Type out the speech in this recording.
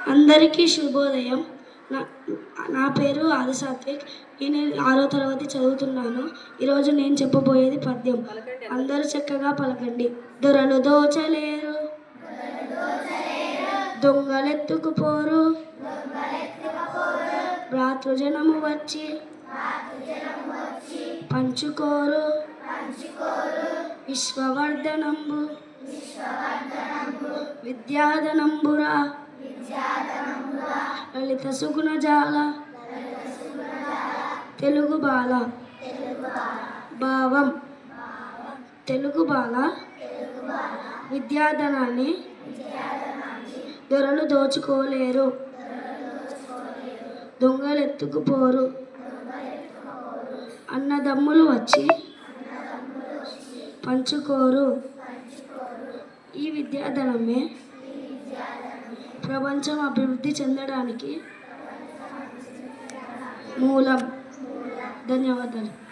అందరికీ శుభోదయం. నా నా పేరు ఆదిసాత్విక్. నేను 6వ తరగతి చదువుతున్నాను. ఈరోజు నేను చెప్పబోయేది పద్యం. అందరూ చక్కగా పలకండి. దొరలు దోచలేరు, దొంగలెత్తుకుపోరు, భ్రాతృజనము వచ్చి పంచుకోరు, విశ్వవర్ధనంబు విద్యాధనంబురా, లలిత సుగుణజాల తెలుగు బాల. భావం: తెలుగు బాల విద్యాధనాన్ని దొరలు దోచుకోలేరు, దొంగలెత్తుకుపోరు. అన్నదమ్ములు వచ్చి పంచుకోరు. ఈ విద్యాధనమే ప్రపంచం అభివృద్ధి చెందడానికి మూలం. ధన్యవాదాలు.